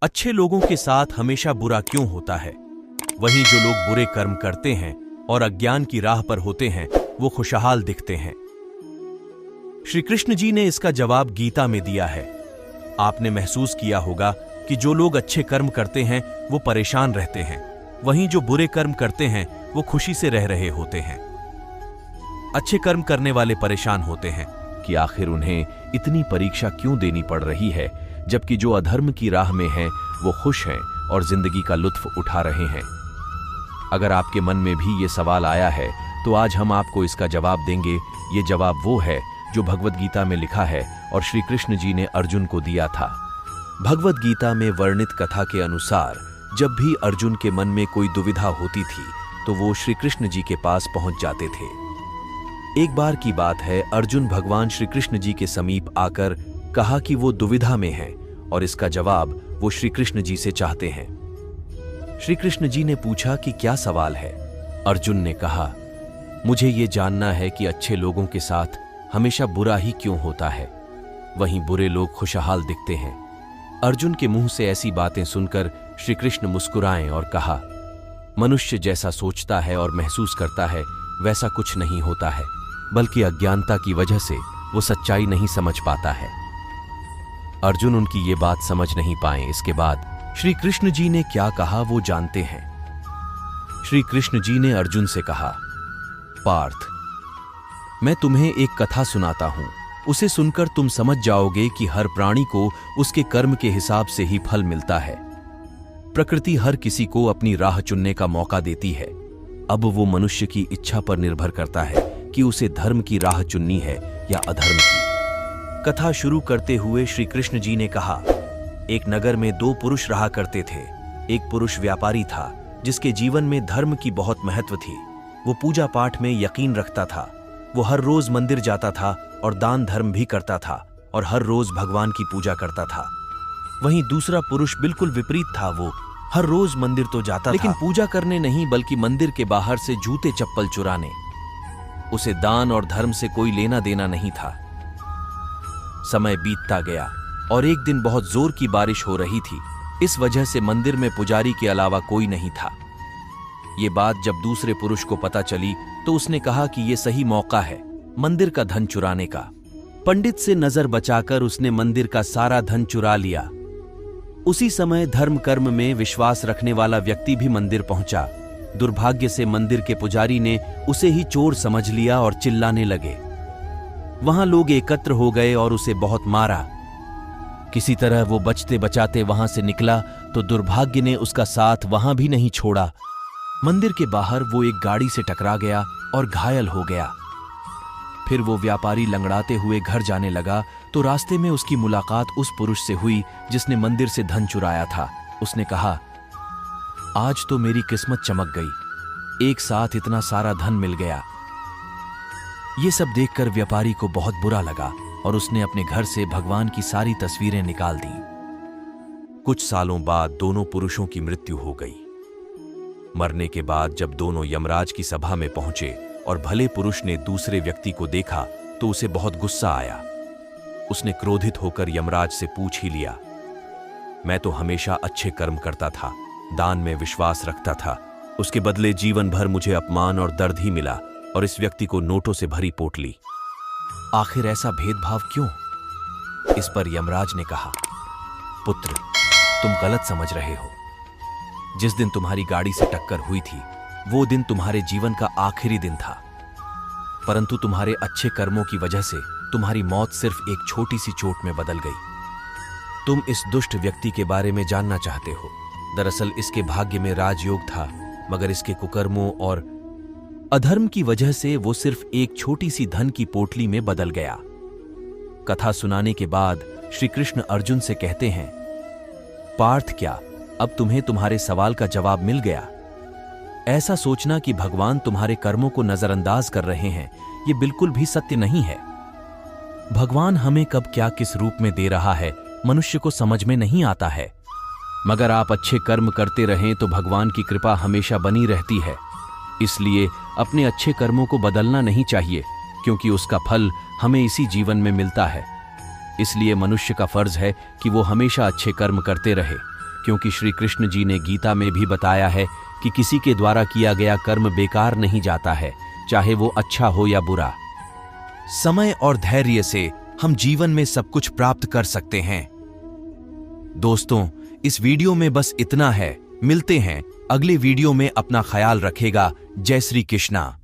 अच्छे लोगों के साथ हमेशा बुरा क्यों होता है? वहीं जो लोग बुरे कर्म करते हैं और अज्ञान की राह पर होते हैं वो खुशहाल दिखते हैं। श्री कृष्ण जी ने इसका जवाब गीता में दिया है। आपने महसूस किया होगा कि जो लोग अच्छे कर्म करते हैं वो परेशान रहते हैं, वहीं जो बुरे कर्म करते हैं वो खुशी से रह रहे होते हैं। अच्छे कर्म करने वाले परेशान होते हैं कि आखिर उन्हें इतनी परीक्षा क्यों देनी पड़ रही है, जबकि जो अधर्म की राह में हैं वो खुश हैं और जिंदगी का लुत्फ उठा रहे हैं। अगर आपके मन में भी ये सवाल आया है तो आज हम आपको इसका जवाब देंगे। ये जवाब वो है जो भगवद गीता में लिखा है और श्री कृष्ण जी ने अर्जुन को दिया था। भगवद गीता में वर्णित कथा के अनुसार जब भी अर्जुन के मन में कोई दुविधा होती थी तो वो श्री कृष्ण जी के पास पहुंच जाते थे। एक बार की बात है, अर्जुन भगवान श्री कृष्ण जी के समीप आकर कहा कि वो दुविधा में हैं और इसका जवाब वो श्री कृष्ण जी से चाहते हैं। श्री कृष्ण जी ने पूछा कि क्या सवाल है? अर्जुन ने कहा, मुझे ये जानना है कि अच्छे लोगों के साथ हमेशा बुरा ही क्यों होता है, वहीं बुरे लोग खुशहाल दिखते हैं। अर्जुन के मुंह से ऐसी बातें सुनकर श्री कृष्ण मुस्कुराए और कहा, मनुष्य जैसा सोचता है और महसूस करता है वैसा कुछ नहीं होता है, बल्कि अज्ञानता की वजह से वो सच्चाई नहीं समझ पाता है। अर्जुन उनकी ये बात समझ नहीं पाए। इसके बाद श्री कृष्ण जी ने क्या कहा वो जानते हैं। श्री कृष्ण जी ने अर्जुन से कहा, पार्थ, मैं तुम्हें एक कथा सुनाता हूं, उसे सुनकर तुम समझ जाओगे कि हर प्राणी को उसके कर्म के हिसाब से ही फल मिलता है। प्रकृति हर किसी को अपनी राह चुनने का मौका देती है। अब वो मनुष्य की इच्छा पर निर्भर करता है कि उसे धर्म की राह चुननी है या अधर्म की। कथा शुरू करते हुए श्री कृष्ण जी ने कहा, एक नगर में दो पुरुष रहा करते थे। एक पुरुष व्यापारी था जिसके जीवन में धर्म की बहुत महत्व थी। वो पूजा पाठ में यकीन रखता था। वो हर रोज मंदिर जाता था और दान धर्म भी करता था और हर रोज भगवान की पूजा करता था। वहीं दूसरा पुरुष बिल्कुल विपरीत था। वो हर रोज मंदिर तो जाता लेकिन पूजा करने नहीं, बल्कि मंदिर के बाहर से जूते चप्पल चुराने। उसे दान और धर्म से कोई लेना देना नहीं था। समय बीतता गया और एक दिन बहुत जोर की बारिश हो रही थी। इस वजह से मंदिर में पुजारी के अलावा कोई नहीं था। ये बात जब दूसरे पुरुष को पता चली तो उसने कहा कि ये सही मौका है मंदिर का धन चुराने का। पंडित से नजर बचाकर उसने मंदिर का सारा धन चुरा लिया। उसी समय धर्म कर्म में विश्वास रखने वाला व्यक्ति भी मंदिर पहुंचा। दुर्भाग्य से मंदिर के पुजारी ने उसे ही चोर समझ लिया और चिल्लाने लगे। वहां लोग एकत्र हो गए और उसे बहुत मारा। किसी तरह वो बचते बचाते वहां से निकला तो दुर्भाग्य ने उसका साथ वहां भी नहीं छोड़ा। मंदिर के बाहर वो एक गाड़ी से टकरा गया और घायल हो गया। फिर वो व्यापारी लंगड़ाते हुए घर जाने लगा तो रास्ते में उसकी मुलाकात उस पुरुष से हुई जिसने मंदिर से धन चुराया था। उसने कहा, आज तो मेरी किस्मत चमक गई, एक साथ इतना सारा धन मिल गया। ये सब देखकर व्यापारी को बहुत बुरा लगा और उसने अपने घर से भगवान की सारी तस्वीरें निकाल दी। कुछ सालों बाद दोनों पुरुषों की मृत्यु हो गई। मरने के बाद जब दोनों यमराज की सभा में पहुंचे और भले पुरुष ने दूसरे व्यक्ति को देखा तो उसे बहुत गुस्सा आया। उसने क्रोधित होकर यमराज से पूछ ही लिया, मैं तो हमेशा अच्छे कर्म करता था, दान में विश्वास रखता था, उसके बदले जीवन भर मुझे अपमान और दर्द ही मिला और इस व्यक्ति को नोटों से भरी पोटली। आखिर ऐसा भेदभाव क्यों? इस पर यमराज ने कहा, पुत्र, तुम गलत समझ रहे हो। जिस दिन तुम्हारी गाड़ी से टक्कर हुई थी वो दिन तुम्हारे जीवन का आखिरी दिन था, परंतु तुम्हारे अच्छे कर्मों की वजह से तुम्हारी मौत सिर्फ एक छोटी सी चोट में बदल गई। तुम इस दुष्ट व्यक्ति के बारे में जानना चाहते हो। दरअसल इसके भाग्य में राजयोग था, मगर इसके कुकर्मों और अधर्म की वजह से वो सिर्फ एक छोटी सी धन की पोटली में बदल गया। कथा सुनाने के बाद श्री कृष्ण अर्जुन से कहते हैं, पार्थ, क्या अब तुम्हें तुम्हारे सवाल का जवाब मिल गया? ऐसा सोचना कि भगवान तुम्हारे कर्मों को नजरअंदाज कर रहे हैं, ये बिल्कुल भी सत्य नहीं है। भगवान हमें कब क्या किस रूप में दे रहा है मनुष्य को समझ में नहीं आता है, मगर आप अच्छे कर्म करते रहें तो भगवान की कृपा हमेशा बनी रहती है। इसलिए अपने अच्छे कर्मों को बदलना नहीं चाहिए, क्योंकि उसका फल हमें इसी जीवन में मिलता है। इसलिए मनुष्य का फर्ज है कि वो हमेशा अच्छे कर्म करते रहे, क्योंकि श्री कृष्ण जी ने गीता में भी बताया है कि किसी के द्वारा किया गया कर्म बेकार नहीं जाता है, चाहे वो अच्छा हो या बुरा। समय और धैर्य से हम जीवन में सब कुछ प्राप्त कर सकते हैं। दोस्तों, इस वीडियो में बस इतना है। मिलते हैं अगले वीडियो में। अपना ख्याल रखेगा। जय श्री कृष्णा।